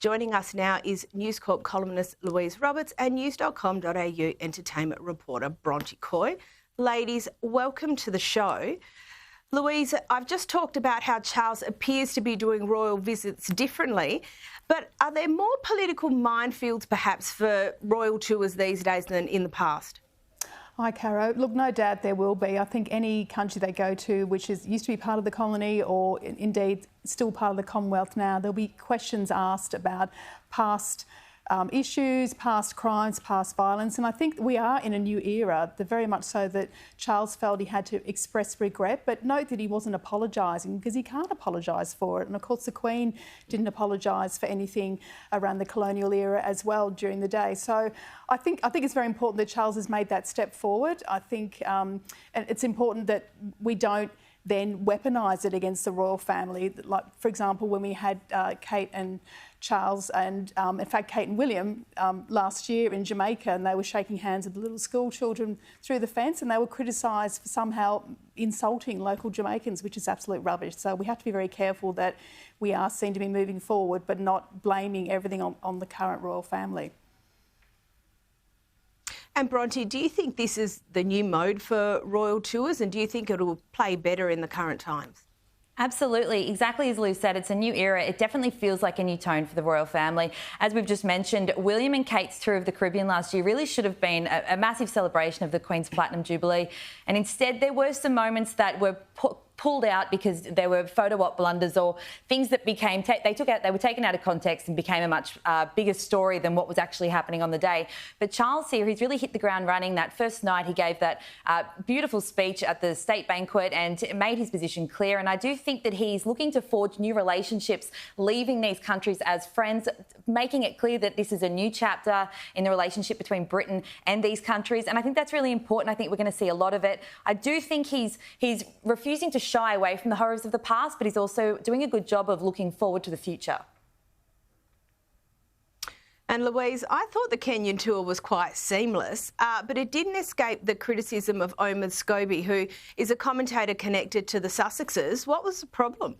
Joining us now is News Corp columnist Louise Roberts and news.com.au entertainment reporter Bronte Coy. Ladies, welcome to the show. Louise, I've just talked about how Charles appears to be doing royal visits differently, but are there more political minefields perhaps for royal tours these days than in the past? Hi, Caro. Look, no doubt there will be. I think any country they go to, which used to be part of the colony or indeed still part of the Commonwealth now, there'll be questions asked about past issues, past crimes, past violence. And I think we are in a new era, very much so that Charles felt he had to express regret, but note that he wasn't apologising because he can't apologise for it. And of course, the Queen didn't apologise for anything around the colonial era as well during the day. So I think it's very important that Charles has made that step forward. I think and it's important that we don't then weaponise it against the royal family. Like, for example, when we had Kate and Charles and, in fact, Kate and William last year in Jamaica, and they were shaking hands with the little school children through the fence, and they were criticised for somehow insulting local Jamaicans, which is absolute rubbish. So we have to be very careful that we are seen to be moving forward, but not blaming everything on the current royal family. And Bronte, do you think this is the new mode for royal tours, and do you think it'll play better in the current times? Absolutely. Exactly as Lou said, it's a new era. It definitely feels like a new tone for the royal family. As we've just mentioned, William and Kate's tour of the Caribbean last year really should have been a massive celebration of the Queen's Platinum Jubilee. And instead, there were some moments that were pulled out because there were photo op blunders or things that became they were taken out of context and became a much bigger story than what was actually happening on the day. But Charles here, he's really hit the ground running. That first night he gave that beautiful speech at the state banquet and made his position clear. And I do think that he's looking to forge new relationships, leaving these countries as friends, making it clear that this is a new chapter in the relationship between Britain and these countries. And I think that's really important. I think we're going to see a lot of it. I do think he's refusing to shy away from the horrors of the past, but he's also doing a good job of looking forward to the future. And Louise, I thought the Kenyan tour was quite seamless, but it didn't escape the criticism of Omid Scobie, who is a commentator connected to the Sussexes. What was the problem?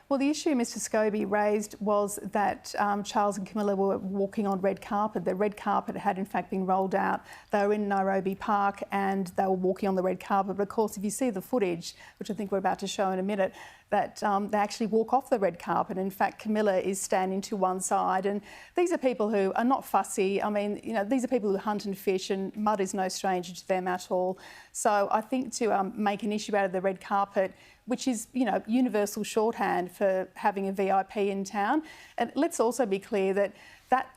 Well, the issue Mr Scobie raised was that Charles and Camilla were walking on red carpet. The red carpet had in fact been rolled out. They were in Nairobi Park and they were walking on the red carpet. But of course, if you see the footage, which I think we're about to show in a minute, that they actually walk off the red carpet. In fact, Camilla is standing to one side. And these are people who are not fussy. I mean, you know, these are people who hunt and fish, and mud is no stranger to them at all. So I think to make an issue out of the red carpet, which is, you know, universal shorthand for having a VIP in town. And let's also be clear that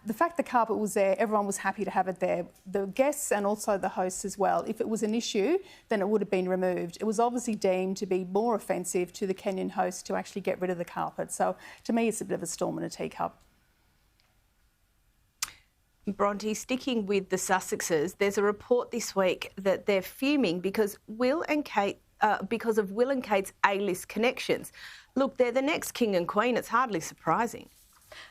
the fact the carpet was there, everyone was happy to have it there. The guests and also the hosts as well. If it was an issue, then it would have been removed. It was obviously deemed to be more offensive to the Kenyan host to actually get rid of the carpet. So to me, it's a bit of a storm in a teacup. Bronte, sticking with the Sussexes, there's a report this week that they're fuming because of Will and Kate's A-list connections. Look, they're the next king and queen. It's hardly surprising.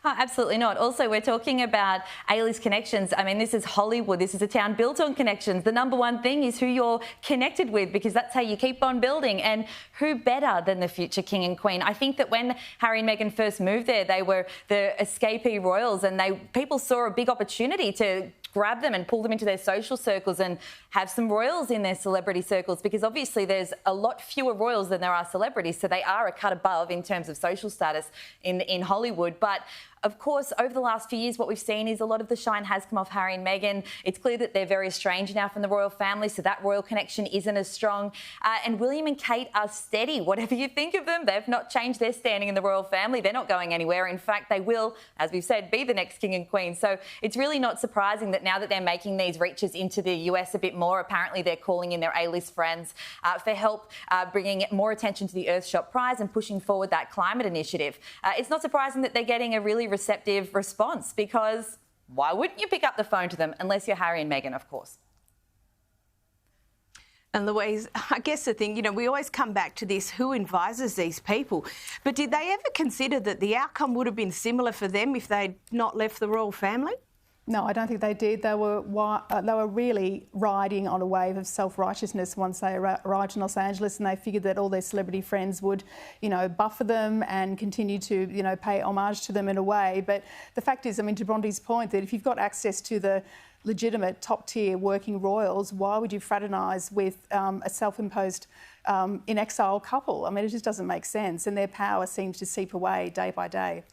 Oh, absolutely not. Also, we're talking about A-list connections. I mean, this is Hollywood. This is a town built on connections. The number one thing is who you're connected with, because that's how you keep on building. And who better than the future king and queen? I think that when Harry and Meghan first moved there, they were the escapee royals, and people saw a big opportunity to grab them and pull them into their social circles and have some royals in their celebrity circles, because obviously there's a lot fewer royals than there are celebrities, so they are a cut above in terms of social status in Hollywood. But of course, over the last few years, what we've seen is a lot of the shine has come off Harry and Meghan. It's clear that they're very estranged now from the royal family, so that royal connection isn't as strong. And William and Kate are steady. Whatever you think of them, they've not changed their standing in the royal family. They're not going anywhere. In fact, they will, as we've said, be the next king and queen. So it's really not surprising that now that they're making these reaches into the US a bit more, apparently they're calling in their A-list friends for help bringing more attention to the Earthshot Prize and pushing forward that climate initiative. It's not surprising that they're getting a really receptive response, because why wouldn't you pick up the phone to them unless you're Harry and Meghan, of course? And Louise, I guess the thing, you know, we always come back to this, who advises these people? But did they ever consider that the outcome would have been similar for them if they'd not left the royal family? No, I don't think they did. They were really riding on a wave of self-righteousness once they arrived in Los Angeles, and they figured that all their celebrity friends would, buffer them and continue to, pay homage to them in a way. But the fact is, I mean, to Bronte's point, that if you've got access to the legitimate top-tier working royals, why would you fraternise with a self-imposed in-exile couple? I mean, it just doesn't make sense, and their power seems to seep away day by day.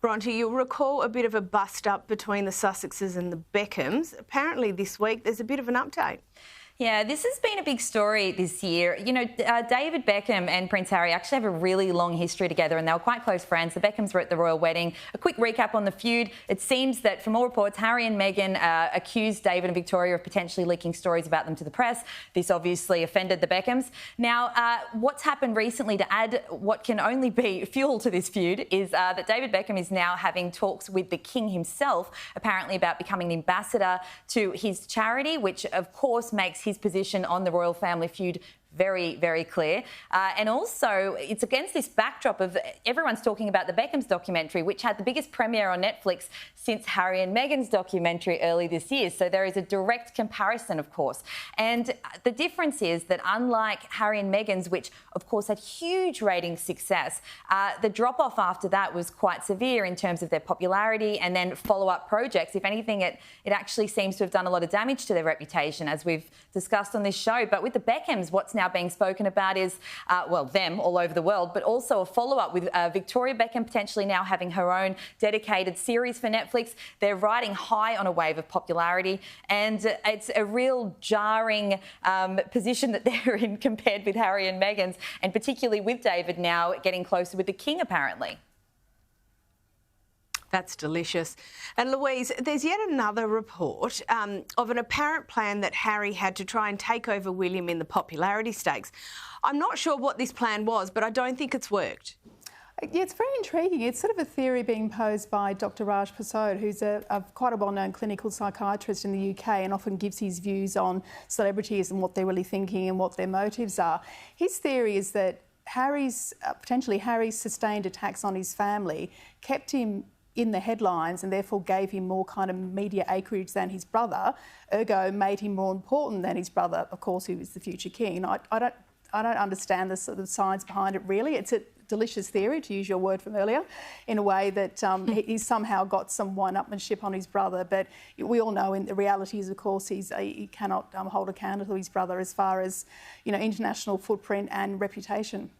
Bronte, you'll recall a bit of a bust-up between the Sussexes and the Beckhams. Apparently this week there's a bit of an update. Yeah, this has been a big story this year. David Beckham and Prince Harry actually have a really long history together, and they were quite close friends. The Beckhams were at the royal wedding. A quick recap on the feud. It seems that, from all reports, Harry and Meghan accused David and Victoria of potentially leaking stories about them to the press. This obviously offended the Beckhams. Now, what's happened recently to add what can only be fuel to this feud is that David Beckham is now having talks with the King himself, apparently about becoming an ambassador to his charity, which, of course, makes his position on the royal family feud very, very clear. And also, it's against this backdrop of everyone's talking about the Beckhams documentary, which had the biggest premiere on Netflix since Harry and Meghan's documentary early this year. So there is a direct comparison, of course. And the difference is that, unlike Harry and Meghan's, which, of course, had huge ratings success, the drop-off after that was quite severe in terms of their popularity and then follow-up projects. If anything, it actually seems to have done a lot of damage to their reputation, as we've discussed on this show. But with the Beckhams, what's now being spoken about is, them all over the world, but also a follow-up with Victoria Beckham potentially now having her own dedicated series for Netflix. They're riding high on a wave of popularity, and it's a real jarring position that they're in compared with Harry and Meghan's, and particularly with David now getting closer with the King, apparently. That's delicious. And Louise, there's yet another report of an apparent plan that Harry had to try and take over William in the popularity stakes. I'm not sure what this plan was, but I don't think it's worked. Yeah, it's very intriguing. It's sort of a theory being posed by Dr. Raj Prasad, who's quite a well-known clinical psychiatrist in the UK and often gives his views on celebrities and what they're really thinking and what their motives are. His theory is that potentially Harry's sustained attacks on his family kept him in the headlines and therefore gave him more kind of media acreage than his brother, ergo made him more important than his brother, of course, who is the future king. I don't understand the sort of science behind it, really. It's a delicious theory, to use your word from earlier, in a way that he's somehow got some one-upmanship on his brother. But we all know in the reality is, of course, he cannot hold a candle to his brother as far as, international footprint and reputation.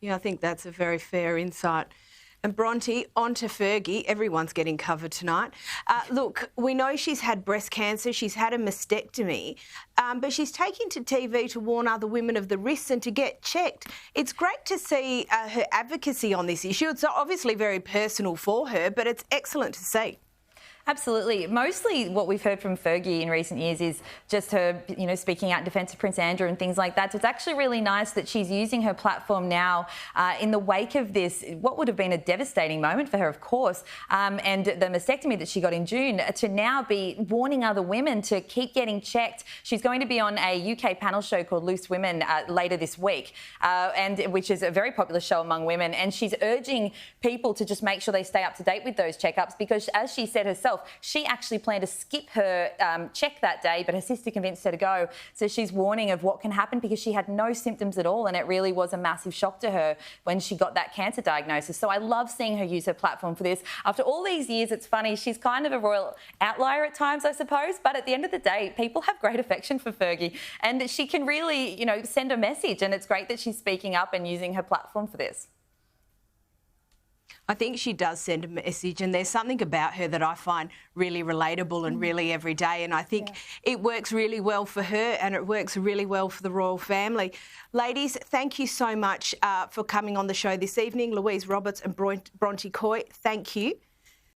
Yeah, I think that's a very fair insight. And Bronte, on to Fergie. Everyone's getting covered tonight. Look, we know she's had breast cancer, she's had a mastectomy, but she's taken to TV to warn other women of the risks and to get checked. It's great to see her advocacy on this issue. It's obviously very personal for her, but it's excellent to see. Absolutely. Mostly what we've heard from Fergie in recent years is just her, speaking out in defence of Prince Andrew and things like that. So it's actually really nice that she's using her platform now in the wake of this, what would have been a devastating moment for her, of course, and the mastectomy that she got in June, to now be warning other women to keep getting checked. She's going to be on a UK panel show called Loose Women later this week, and which is a very popular show among women. And she's urging people to just make sure they stay up to date with those checkups because, as she said herself, she actually planned to skip her check that day, but her sister convinced her to go. So she's warning of what can happen because she had no symptoms at all, and it really was a massive shock to her when she got that cancer diagnosis. So I love seeing her use her platform for this. After all these years, it's funny, she's kind of a royal outlier at times, I suppose, but at the end of the day, people have great affection for Fergie, and she can really, send a message, and it's great that she's speaking up and using her platform for this. I think she does send a message, and there's something about her that I find really relatable and really everyday, and I think it works really well for her and it works really well for the royal family. Ladies, thank you so much for coming on the show this evening. Louise Roberts and Bronte Coy, thank you.